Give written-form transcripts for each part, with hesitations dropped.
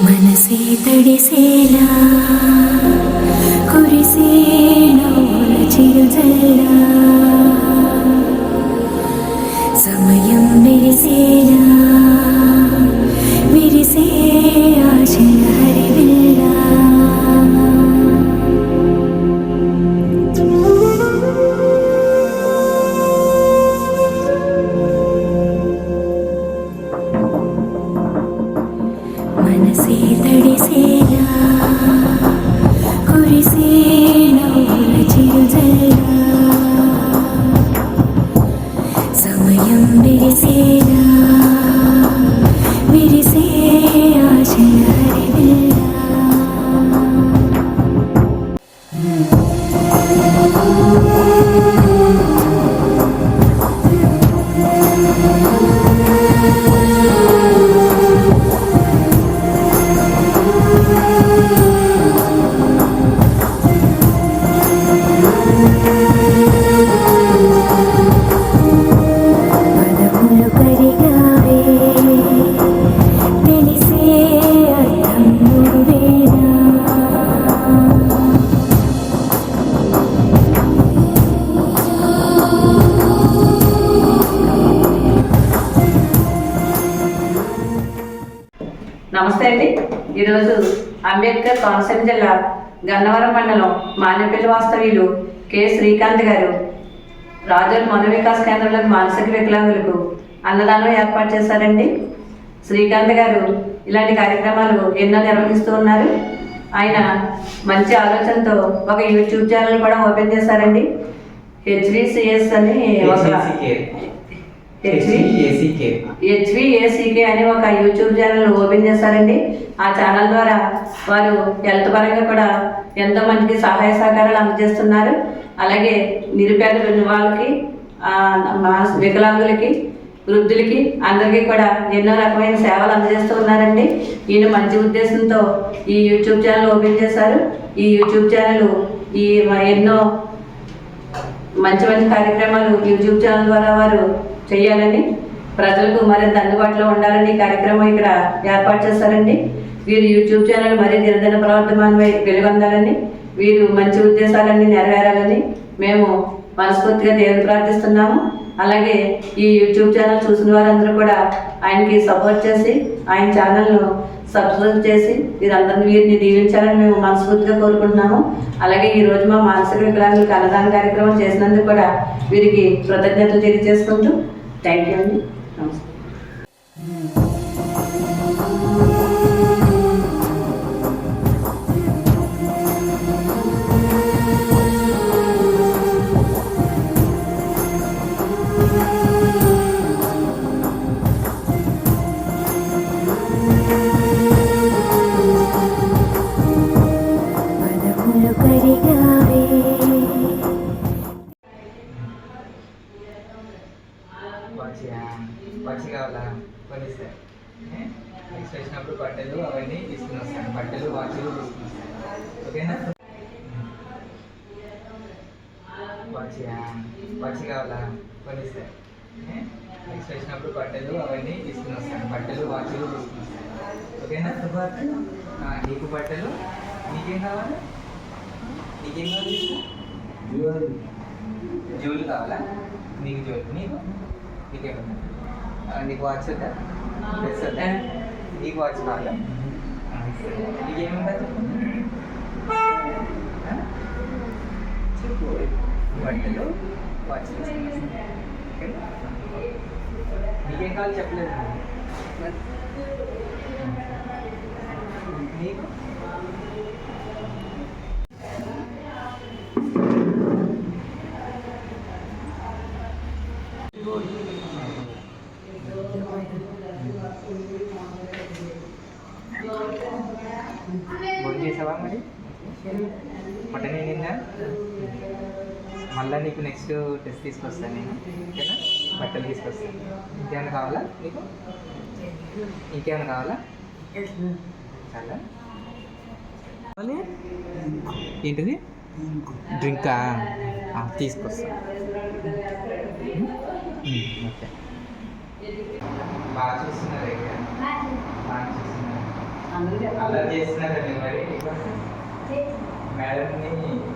మనసే తడిసేలా కురిసేనా చిరుజల్లా సమయం మెరిసేలా విరిసే ఆశల హరివిల్లా మనసే తడిసేలా కురిసేనా చిరుజల్లా సమయం మెరిసేలా విరిసే ఆశల హరివిల్లా పదములు కరిగావే తెలిసే అర్థం నువ్వేనా నమస్తే అండి. ఈరోజు అంబేద్కర్ కోనసీమ జిల్లా గన్నవరం మండలం మానేపల్లి వాస్తవ్యులు కె శ్రీకాంత్ గారు రాజోల్ మన వికాస్ కేంద్రంలో మానసిక వికలాంగులకు అన్నదానం ఏర్పాటు చేశారండి. శ్రీకాంత్ గారు ఇలాంటి కార్యక్రమాలు ఎన్నో నిర్వహిస్తూ ఉన్నారు. ఆయన మంచి ఆలోచనతో ఒక యూట్యూబ్ ఛానల్ కూడా ఓపెన్ చేశారండి. హెచ్విసిఎస్ అని ఒక హెచ్విఏసీకే అని ఒక యూట్యూబ్ ఛానల్ ఓపెన్ చేశారండి. ఆ ఛానల్ ద్వారా వారు హెల్త్ పరంగా కూడా ఎంతో మందికి సహాయ సహకారాలు అందజేస్తున్నారు. అలాగే నిరుపేద వాళ్ళకి, వికలాంగులకి, వృద్ధులకి అందరికీ కూడా ఎన్నో రకమైన సేవలు అందజేస్తూ ఉన్నారండి. ఈయన మంచి ఉద్దేశంతో ఈ యూట్యూబ్ ఛానల్ ఓపెన్ చేశారు. ఈ యూట్యూబ్ ఛానల్ ఎన్నో మంచి మంచి కార్యక్రమాలు యూట్యూబ్ ఛానల్ ద్వారా వారు చేయాలని, ప్రజలకు మరింత అందుబాటులో ఉండాలని ఈ కార్యక్రమం ఇక్కడ ఏర్పాటు చేశారండి. వీరు యూట్యూబ్ ఛానల్ మరీ దినదిన ప్రవర్తమానమై వెలుగొందాలని, వీరు మంచి ఉద్దేశాలన్నీ నెరవేరాలని మేము మనస్ఫూర్తిగా దేవుని ప్రార్థిస్తున్నాము. అలాగే ఈ యూట్యూబ్ ఛానల్ చూసిన వారందరూ కూడా ఆయనకి సపోర్ట్ చేసి ఆయన ఛానల్ను సబ్స్క్రైబ్ చేసి వీరిని దీవించాలని మేము మనస్ఫూర్తిగా కోరుకుంటున్నాము. అలాగే ఈరోజు మా మానసిక వికలాంగులకు అన్నదాన కార్యక్రమం చేసినందుకు కూడా వీరికి కృతజ్ఞతలు తెలియజేసుకుంటూ థ్యాంక్ యూ అండి. నమస్తే. పదములు కరిగావే పచ్చి కావాలా కొనిస్తే నెక్స్ట్ వచ్చినప్పుడు బట్టలు అవన్నీ తీసుకుని వస్తాను. బట్టలు వాచ్లు తీసుకుని వస్తాను. ఓకేనా? పచ్చి కావాలా కొనిస్తే నెక్స్ట్ వచ్చినప్పుడు బట్టలు అవన్నీ తీసుకుని వస్తాను. బట్టలు వాచ్లు తీసుకుని వస్తాను. ఓకేనా? నీకు బట్టలు, నీకేం కావాలి? నీకేం కావాలి? జోలు కావాలా? నీకు జోలు, నీకేమన్నా? నీకు వాచ్ వద్దా? డ్రెస్ వద్దా? నీకు వాచ్ కావాలా? నీకేముందా చెప్పు. బట్టలు వాచ్ నీకేం కావాలి చెప్పలేదు. నీకు భోజనం చేసావా? మరి మటన్ ఏంటా? మళ్ళీ నీకు నెక్స్ట్ డ్రెస్ తీసుకొస్తాను నేను. ఓకేనా? బట్టలు తీసుకొస్తాను. ఇంకేమైనా కావాలా నీకు? ఇంకేమైనా కావాలా? చాలా ఏంటిది? డ్రింకా? తీసుకొస్తా. ఓకే. బాగా చూస్తున్నారు. బాగా చూస్తున్నారు. అందరూ అలా చెప్పాలి. చేస్తున్నారండి మరి మేడంని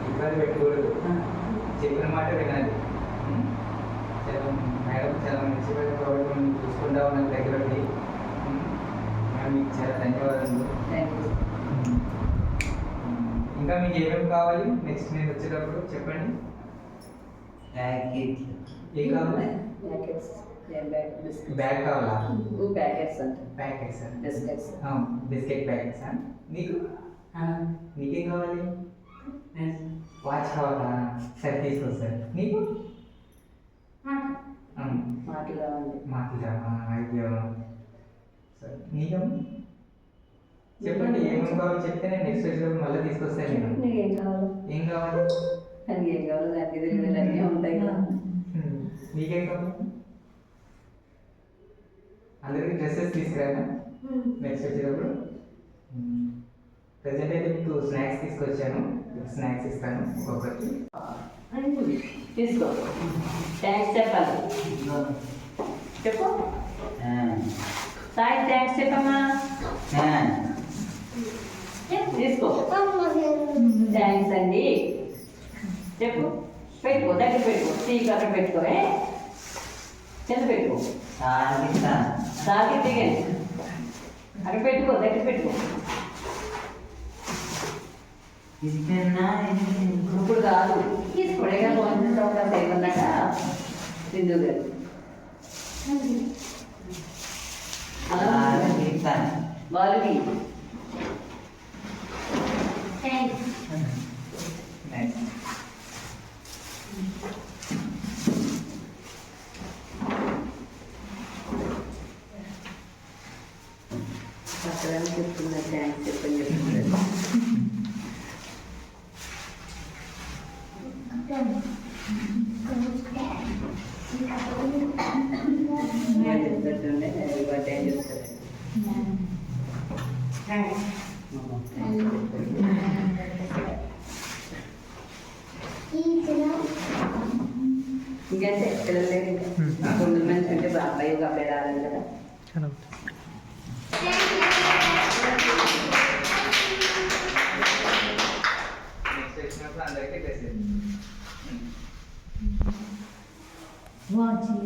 ఇబ్బంది పెట్టకూడదు, చెప్పిన మాట వినాలి. చాలా మేడం చాలా మంచిగా కాబట్టి మనం చూసుకుంటా ఉన్నాం దగ్గర ఉండి. మేడం మీకు చాలా ధన్యవాదాలు. Thank you. ఇంకా మీకు ఏమేమి కావాలి నెక్స్ట్ నేను వచ్చేటప్పుడు చెప్పండి. ఏం కావాలి? ప్యాకెట్స్ బిస్కెట్స్ బ్యాగ్ కావాలా? ప్యాకెట్స్ అంటే ప్యాకెట్స్ బిస్కెట్స్ బిస్కెట్ ప్యాకెట్స్. నీకు నీకేం కావాలి? వాచ్ కావాలా? సరే తీసుకొస్తాను. నీకు మాటలు కావాలి. మాట్లాడమా? అయ్యో సరే నీకమ్మా చెప్పండి ఏమేమి కావాలో చెప్తే నేను నెక్స్ట్ వచ్చినప్పుడు మళ్ళీ తీసుకొస్తాను నేను. నీకు ఏం కావాలి? ఏం కావాలి? దానికి ఏం కావాలి? దానికి తెలియదు అన్నీ ఉంటాయి కదా. నీకేం కావాలి? అందరికి డ్రెస్సెస్ తీసుకురానా నెక్స్ట్ వచ్చేటప్పుడు? ప్రజెంట్ అయితే మీకు స్నాక్స్ తీసుకొచ్చాను, స్నాక్స్ ఇస్తాను ఒక్కొక్కటి. తీసుకో. థ్యాంక్స్ చెప్పాలి. చెప్పు. సాయి థ్యాంక్స్ చెప్పమ్మా. తీసుకో. థ్యాంక్స్ అండి చెప్పు. పెట్టుకో, దగ్గర పెట్టుకో, టీకి అక్కడ పెట్టుకో, కింద పెట్టుకో. సాగి దిగండి, అక్కడ పెట్టుకో, దగ్గర పెట్టుకో. ఇప్పుడు కాదు తీసుకోడే కదా ఏమన్నాక సింధు గారు వాళ్ళకి అక్కడ చెప్తున్నా థ్యాంక్స్ చెప్పని చెప్తున్నారు. చెప్తుండే బర్త్డే అని చెప్తారండి. ఇంకంటే పిల్లలు లేదు ఇంకా 9 మంది అంటే అబ్బాయి ఒక అబ్బాయి రాలేదు కదా. నెక్స్ట్ వచ్చినప్పుడు అందరికీ డ్రెస్ వాచింగ్